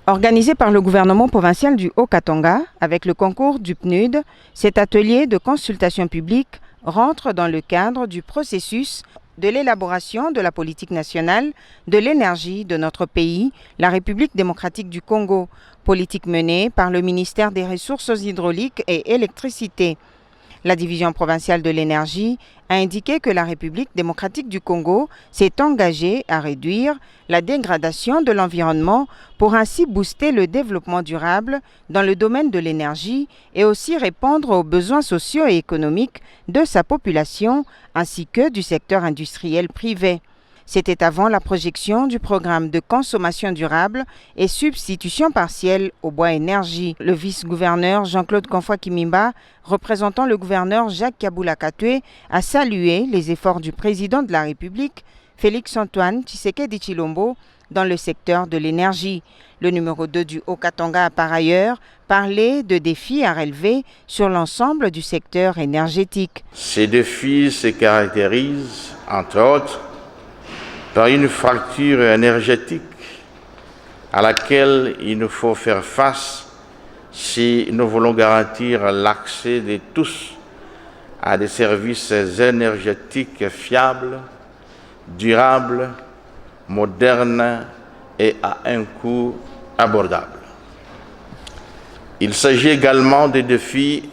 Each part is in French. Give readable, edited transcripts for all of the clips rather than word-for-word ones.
Organisé par le gouvernement provincial du Haut-Katanga avec le concours du PNUD, cet atelier de consultation publique rentre dans le cadre du processus de l'élaboration de la politique nationale de l'énergie de notre pays, la République démocratique du Congo, politique menée par le ministère des Ressources hydrauliques et électricité. La division provinciale de l'énergie a indiqué que la République démocratique du Congo s'est engagée à réduire la dégradation de l'environnement pour ainsi booster le développement durable dans le domaine de l'énergie et aussi répondre aux besoins sociaux et économiques de sa population ainsi que du secteur industriel privé. C'était avant la projection du programme de consommation durable et substitution partielle au bois énergie. Le vice-gouverneur Jean-Claude Konfoy-Kimimba, représentant le gouverneur Jacques Kabula Katwe, a salué les efforts du président de la République, Félix-Antoine Tshisekedi Tshilombo, dans le secteur de l'énergie. Le numéro 2 du Haut-Katanga a par ailleurs parlé de défis à relever sur l'ensemble du secteur énergétique. Ces défis se caractérisent, entre autres, par une fracture énergétique à laquelle il nous faut faire face si nous voulons garantir l'accès de tous à des services énergétiques fiables, durables, modernes et à un coût abordable. Il s'agit également des défis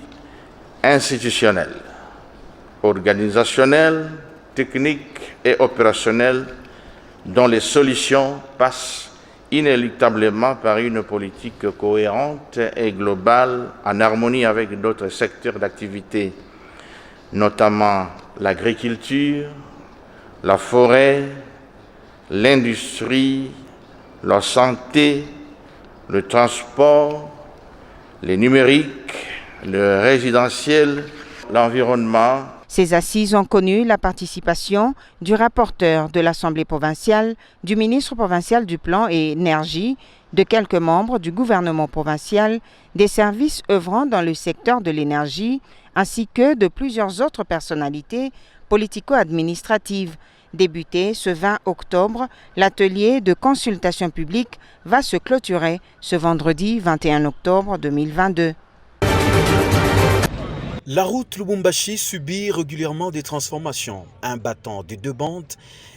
institutionnels, organisationnels, techniques et opérationnels dont les solutions passent inéluctablement par une politique cohérente et globale en harmonie avec d'autres secteurs d'activité, notamment l'agriculture, la forêt, l'industrie, la santé, le transport, le numérique, le résidentiel, l'environnement. Ces assises ont connu la participation du rapporteur de l'Assemblée provinciale, du ministre provincial du Plan et Énergie, de quelques membres du gouvernement provincial, des services œuvrant dans le secteur de l'énergie, ainsi que de plusieurs autres personnalités politico-administratives. Débuté ce 20 octobre, l'atelier de consultation publique va se clôturer ce vendredi 21 octobre 2022. La route Lubumbashi subit régulièrement des transformations. Un bâton des deux bandes,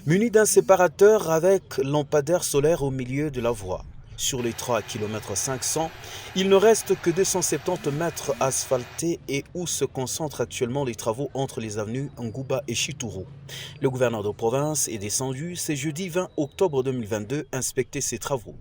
muni d'un séparateur avec lampadaire solaire au milieu de la voie. Sur les 3 km 500, il ne reste que 270 mètres asphaltés et où se concentrent actuellement les travaux entre les avenues Ngouba et Chituru. Le gouverneur de province est descendu ce jeudi 20 octobre 2022 inspecter ces travaux.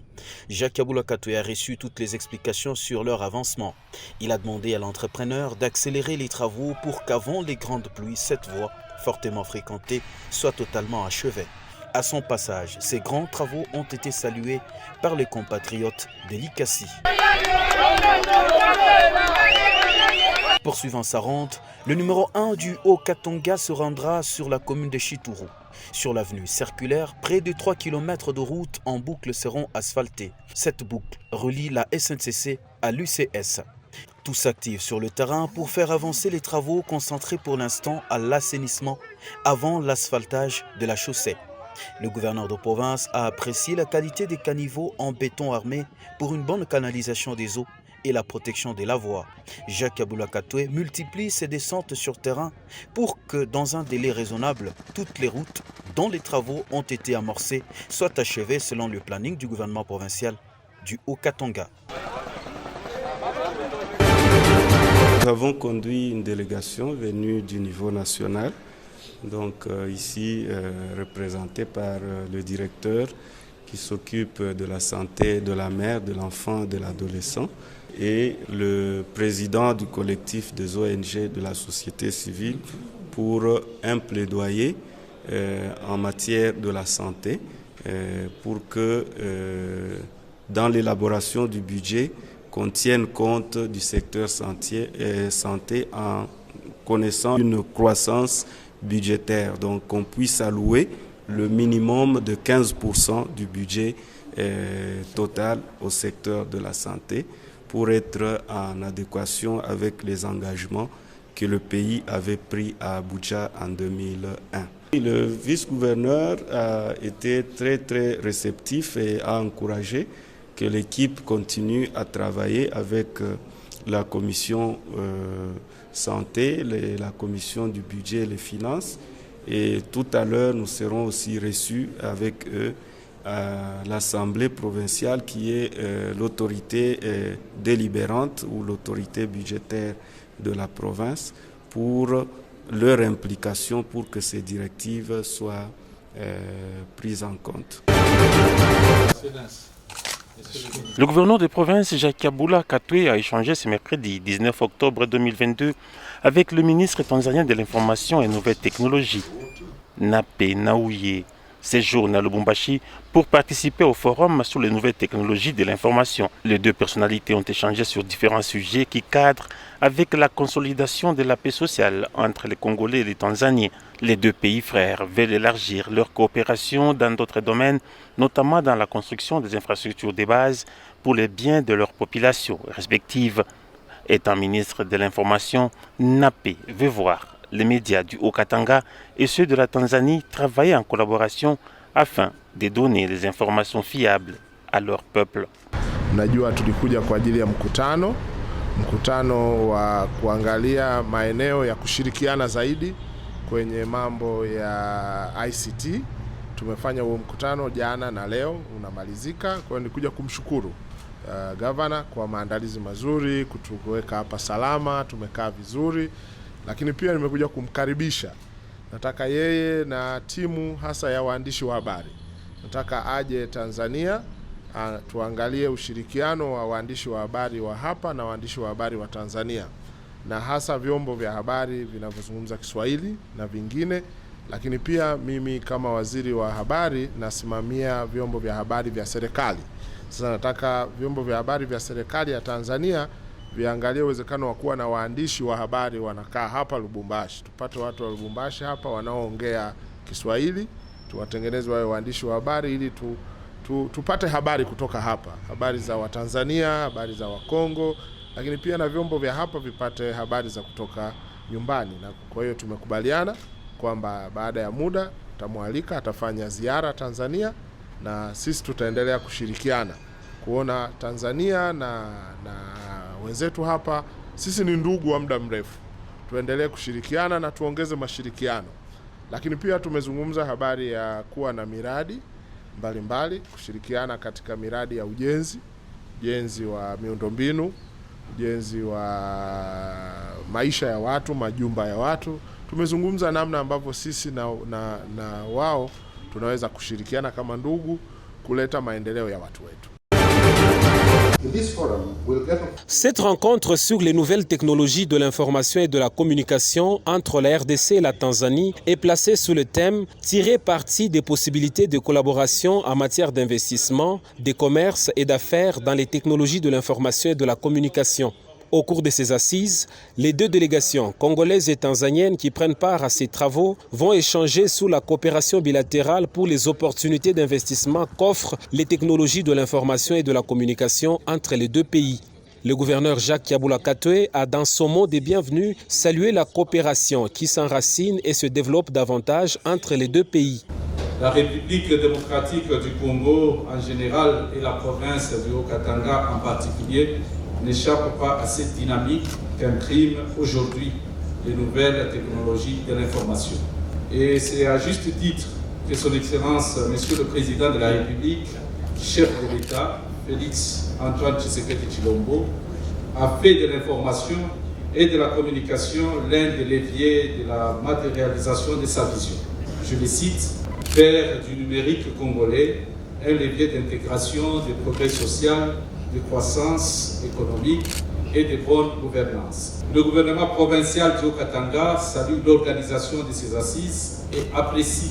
Jacques Kabula Katwe a reçu toutes les explications sur leur avancement. Il a demandé à l'entrepreneur d'accélérer les travaux pour qu'avant les grandes pluies, cette voie, fortement fréquentée, soit totalement achevée. À son passage, ces grands travaux ont été salués par les compatriotes de l'ICASI. Poursuivant sa ronde, le numéro 1 du Haut-Katanga se rendra sur la commune de Chituru. Sur l'avenue circulaire, près de 3 km de route en boucle seront asphaltés. Cette boucle relie la SNCC à l'UCS. Tous s'activent sur le terrain pour faire avancer les travaux concentrés pour l'instant à l'assainissement avant l'asphaltage de la chaussée. Le gouverneur de province a apprécié la qualité des caniveaux en béton armé pour une bonne canalisation des eaux et la protection des lavoirs. Jacques Kabula Katwe multiplie ses descentes sur terrain pour que, dans un délai raisonnable, toutes les routes dont les travaux ont été amorcés soient achevées selon le planning du gouvernement provincial du Haut-Katanga. Nous avons conduit une délégation venue du niveau national. Donc ici représenté par le directeur qui s'occupe de la santé de la mère, de l'enfant, de l'adolescent et le président du collectif des ONG de la société civile pour un plaidoyer en matière de la santé pour que dans l'élaboration du budget qu'on tienne compte du secteur santé en connaissant une croissance budgétaire, donc qu'on puisse allouer le minimum de 15% du budget total au secteur de la santé pour être en adéquation avec les engagements que le pays avait pris à Abuja en 2001. Le vice-gouverneur a été très réceptif et a encouragé que l'équipe continue à travailler avec la commission santé, la commission du budget et les finances. Et tout à l'heure, nous serons aussi reçus avec eux à l'Assemblée provinciale qui est l'autorité délibérante ou l'autorité budgétaire de la province pour leur implication pour que ces directives soient prises en compte. Le gouverneur de province Jacques Yabula Katwe a échangé ce mercredi 19 octobre 2022 avec le ministre tanzanien de l'Information et Nouvelles Technologies, Nape Nnauye, séjourne à Lubumbashi pour participer au forum sur les nouvelles technologies de l'information. Les deux personnalités ont échangé sur différents sujets qui cadrent avec la consolidation de la paix sociale entre les Congolais et les Tanzaniens. Les deux pays frères veulent élargir leur coopération dans d'autres domaines, notamment dans la construction des infrastructures de base pour le bien de leurs populations respectives. Étant ministre de l'Information, Nape veut voir les médias du Haut-Katanga et ceux de la Tanzanie travailler en collaboration afin de donner les informations fiables à leur peuple. Najua tulikuja kwa ajili ya mkutano wa kuangalia maeneo ya kushirikiana zaidi kwenye mambo ya ICT. Tumefanya huo mkutano jana na leo unamalizika, kwa hiyo nikuja kumshukuru gavana kwa maandalizi mazuri, kutuweka hapa salama, tumekaa vizuri. Lakini pia nimekuja kumkaribisha. Nataka yeye na timu hasa ya waandishi wa habari, nataka aje Tanzania, tuangalie ushirikiano wa waandishi wa habari wa hapa na waandishi wa habari wa Tanzania, na hasa vyombo vya habari vinavyozungumza Kiswahili na vingine. Lakini pia mimi kama waziri wa habari nasimamia vyombo vya habari vya serikali. Sasa nataka vyombo vya habari vya serikali ya Tanzania viangalie uwezekano wa kuwa na waandishi wa habari wanakaa hapa Lubumbashi. Tupate watu wa Lubumbashi hapa wanaoongea Kiswahili, tuwatengeneze wawe waandishi wa habari ili tupate habari kutoka hapa, habari za Watanzania, habari za Wakongo, lakini pia na vyombo vya hapa vipate habari za kutoka nyumbani. Na kwa hiyo tumekubaliana kwamba baada ya muda tutamwalika, atafanya ziara Tanzania, na sisi tutaendelea kushirikiana kuona Tanzania na wenzetu hapa, sisi ni ndugu wa muda mrefu. Tuendelee kushirikiana na tuongeze mashirikiano. Lakini pia tumezungumza habari ya kuwa na miradi mbalimbali, kushirikiana katika miradi ya ujenzi wa miundombinu, ujenzi wa maisha ya watu, majumba ya watu. Tumezungumza namna ambavyo sisi na wao tunaweza kushirikiana kama ndugu kuleta maendeleo ya watu wetu. Cette rencontre sur les nouvelles technologies de l'information et de la communication entre la RDC et la Tanzanie est placée sous le thème « Tirer parti des possibilités de collaboration en matière d'investissement, de commerce et d'affaires dans les technologies de l'information et de la communication ». Au cours de ces assises, les deux délégations congolaises et tanzaniennes qui prennent part à ces travaux vont échanger sur la coopération bilatérale pour les opportunités d'investissement qu'offrent les technologies de l'information et de la communication entre les deux pays. Le gouverneur Jacques Yabula Katwe a dans son mot de bienvenue salué la coopération qui s'enracine et se développe davantage entre les deux pays. La République démocratique du Congo en général et la province du Haut-Katanga en particulier n'échappe pas à cette dynamique qu'impriment aujourd'hui les nouvelles technologies de l'information. Et c'est à juste titre que son Excellence, Monsieur le Président de la République, chef de l'État, Félix Antoine Tshisekedi Tshilombo, a fait de l'information et de la communication l'un des leviers de la matérialisation de sa vision. Je le cite, faire du numérique congolais un levier d'intégration, de progrès social, de croissance économique et de bonne gouvernance. Le gouvernement provincial du Haut-Katanga salue l'organisation de ces assises et apprécie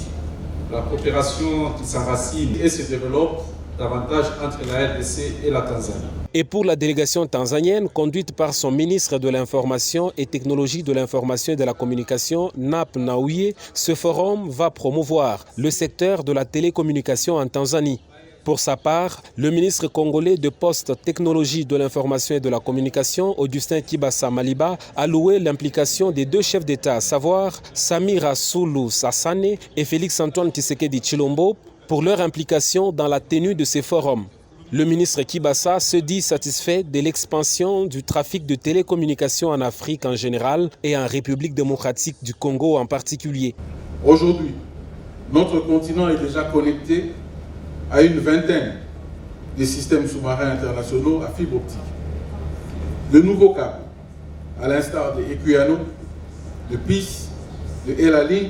la coopération qui s'enracine et se développe davantage entre la RDC et la Tanzanie. Et pour la délégation tanzanienne, conduite par son ministre de l'Information et Technologie de l'Information et de la Communication, Nape Nnauye, ce forum va promouvoir le secteur de la télécommunication en Tanzanie. Pour sa part, le ministre congolais de Poste, Technologie de l'Information et de la Communication, Augustin Kibasa Maliba, a loué l'implication des deux chefs d'État, à savoir Samira Sulu Sassane et Félix Antoine Tshisekedi Tshilombo, pour leur implication dans la tenue de ces forums. Le ministre Kibasa se dit satisfait de l'expansion du trafic de télécommunications en Afrique en général et en République démocratique du Congo en particulier. Aujourd'hui, notre continent est déjà connecté à une vingtaine de systèmes sous-marins internationaux à fibre optique. De nouveaux câbles, à l'instar de Equiano, de PIS, de Elalink,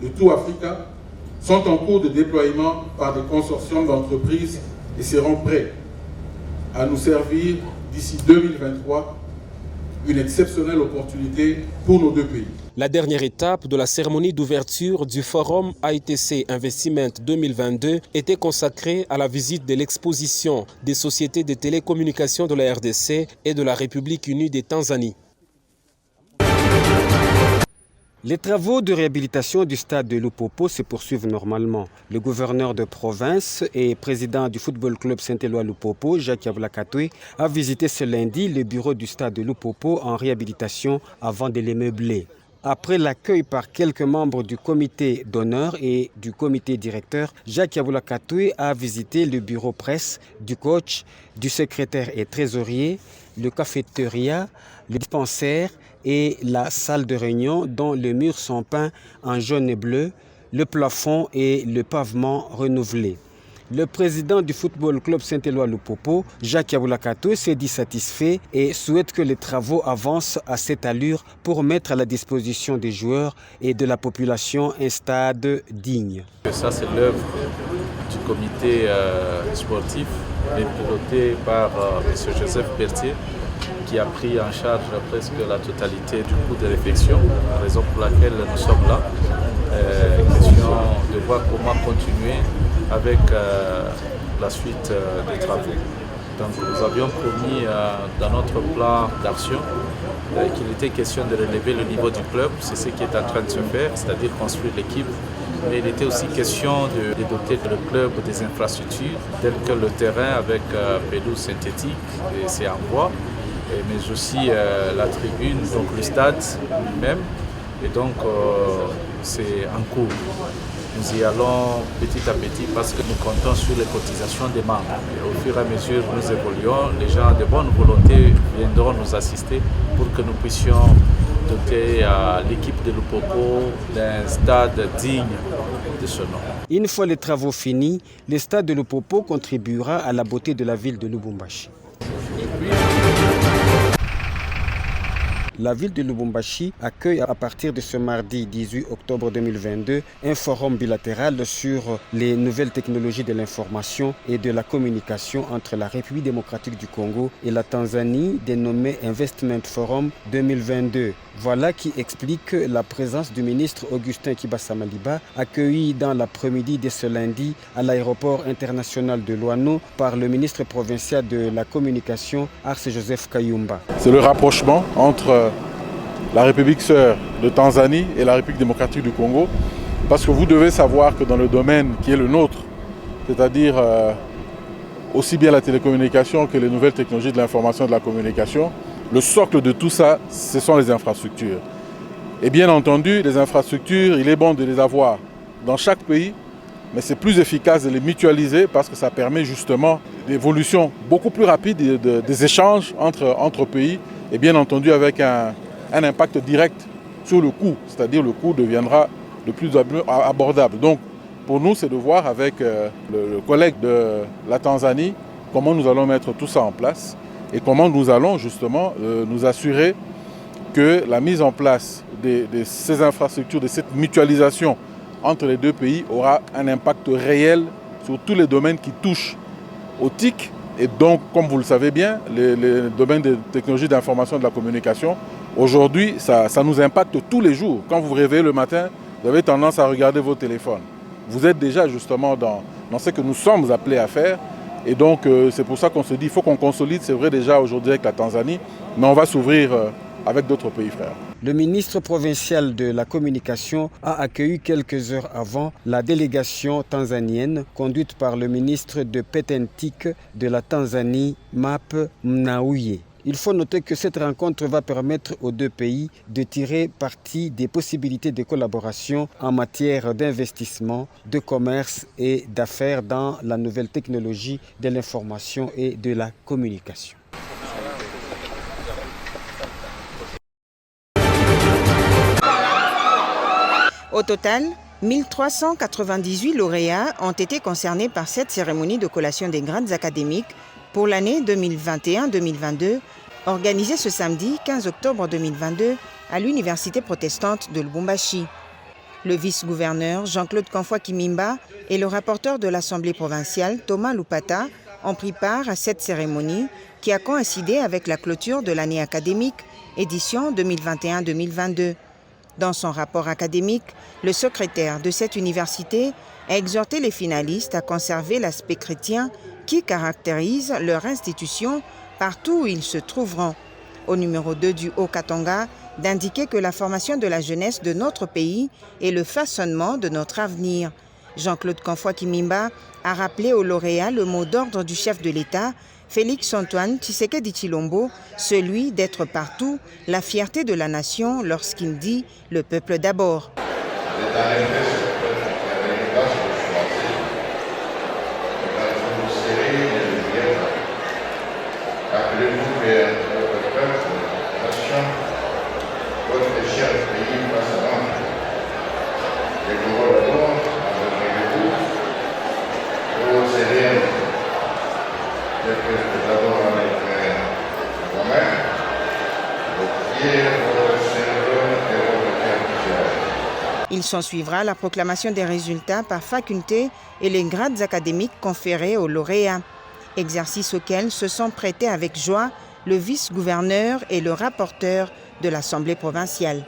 de Tout Africa, sont en cours de déploiement par des consortiums d'entreprises et seront prêts à nous servir d'ici 2023, une exceptionnelle opportunité pour nos deux pays. La dernière étape de la cérémonie d'ouverture du Forum ITC Investment 2022 était consacrée à la visite de l'exposition des sociétés de télécommunications de la RDC et de la République unie de Tanzanie. Les travaux de réhabilitation du stade de Lupopo se poursuivent normalement. Le gouverneur de province et président du football club Saint-Éloi Lupopo, Jacques Yavoula Katoué, a visité ce lundi le bureau du stade de Lupopo en réhabilitation avant de les meubler. Après l'accueil par quelques membres du comité d'honneur et du comité directeur, Jacques Yavoula Katoué a visité le bureau presse du coach, du secrétaire et trésorier, le cafétéria, le dispensaire et la salle de réunion dont les murs sont peints en jaune et bleu, le plafond et le pavement renouvelés. Le président du football club Saint-Éloi Lupopo, Jacques Yavoula Katoué, s'est dit satisfait et souhaite que les travaux avancent à cette allure pour mettre à la disposition des joueurs et de la population un stade digne. Ça, c'est l'œuvre du comité sportif, piloté par M. Joseph Berthier, qui a pris en charge presque la totalité du coût de réflexion, raison pour laquelle nous sommes là. Question de voir comment continuer avec la suite des travaux. Donc nous avions promis dans notre plan d'action qu'il était question de relever le niveau du club, c'est ce qui est en train de se faire, c'est-à-dire construire l'équipe. Mais il était aussi question de doter le club des infrastructures telles que le terrain avec pelouse synthétique, et c'est en bois, mais aussi la tribune, donc le stade lui-même. Et donc c'est en cours. Nous y allons petit à petit parce que nous comptons sur les cotisations des membres. Et au fur et à mesure que nous évoluons, les gens de bonne volonté viendront nous assister pour que nous puissions doter l'équipe de Lupopo d'un stade digne de ce nom. Une fois les travaux finis, le stade de Lupopo contribuera à la beauté de la ville de Lubumbashi. La ville de Lubumbashi accueille à partir de ce mardi 18 octobre 2022 un forum bilatéral sur les nouvelles technologies de l'information et de la communication entre la République démocratique du Congo et la Tanzanie, dénommé Investment Forum 2022. Voilà qui explique la présence du ministre Augustin Kibasa Maliba, accueilli dans l'après-midi de ce lundi à l'aéroport international de Luano par le ministre provincial de la communication, Arce Joseph Kayumba. C'est le rapprochement entre la République sœur de Tanzanie et la République démocratique du Congo, parce que vous devez savoir que dans le domaine qui est le nôtre, c'est-à-dire aussi bien la télécommunication que les nouvelles technologies de l'information et de la communication, le socle de tout ça, ce sont les infrastructures. Et bien entendu, les infrastructures, il est bon de les avoir dans chaque pays, mais c'est plus efficace de les mutualiser parce que ça permet justement l'évolution beaucoup plus rapide des échanges entre pays et bien entendu avec un impact direct sur le coût, c'est-à-dire le coût deviendra de plus en plus abordable. Donc pour nous, c'est de voir avec le collègue de la Tanzanie comment nous allons mettre tout ça en place et comment nous allons justement nous assurer que la mise en place de ces infrastructures, de cette mutualisation entre les deux pays aura un impact réel sur tous les domaines qui touchent aux TIC. Et donc, comme vous le savez bien, les domaines des technologies d'information et de la communication, aujourd'hui, ça nous impacte tous les jours. Quand vous vous réveillez le matin, vous avez tendance à regarder vos téléphones. Vous êtes déjà justement dans ce que nous sommes appelés à faire. Et donc, c'est pour ça qu'on se dit qu'il faut qu'on consolide, c'est vrai déjà aujourd'hui avec la Tanzanie, mais on va s'ouvrir avec d'autres pays frères. Le ministre provincial de la communication a accueilli quelques heures avant la délégation tanzanienne conduite par le ministre de Petentique de la Tanzanie, Map Mnauye. Il faut noter que cette rencontre va permettre aux deux pays de tirer parti des possibilités de collaboration en matière d'investissement, de commerce et d'affaires dans la nouvelle technologie de l'information et de la communication. Au total, 1398 lauréats ont été concernés par cette cérémonie de collation des grades académiques pour l'année 2021-2022, organisée ce samedi 15 octobre 2022 à l'Université protestante de Lubumbashi. Le vice-gouverneur Jean-Claude Kanfwa-Kimimba et le rapporteur de l'Assemblée provinciale Thomas Lupata ont pris part à cette cérémonie qui a coïncidé avec la clôture de l'année académique, édition 2021-2022. Dans son rapport académique, le secrétaire de cette université a exhorté les finalistes à conserver l'aspect chrétien qui caractérise leur institution partout où ils se trouveront. Au numéro 2 du Haut-Katanga, d'indiquer que la formation de la jeunesse de notre pays est le façonnement de notre avenir. Jean-Claude Kanfwa-Kimimba a rappelé aux lauréats le mot d'ordre du chef de l'État, Félix-Antoine Tshisekedi Tshilombo, celui d'être partout, la fierté de la nation lorsqu'il dit « le peuple d'abord ». Il s'ensuivra la proclamation des résultats par faculté et les grades académiques conférés aux lauréats, exercice auquel se sont prêtés avec joie le vice-gouverneur et le rapporteur de l'Assemblée provinciale.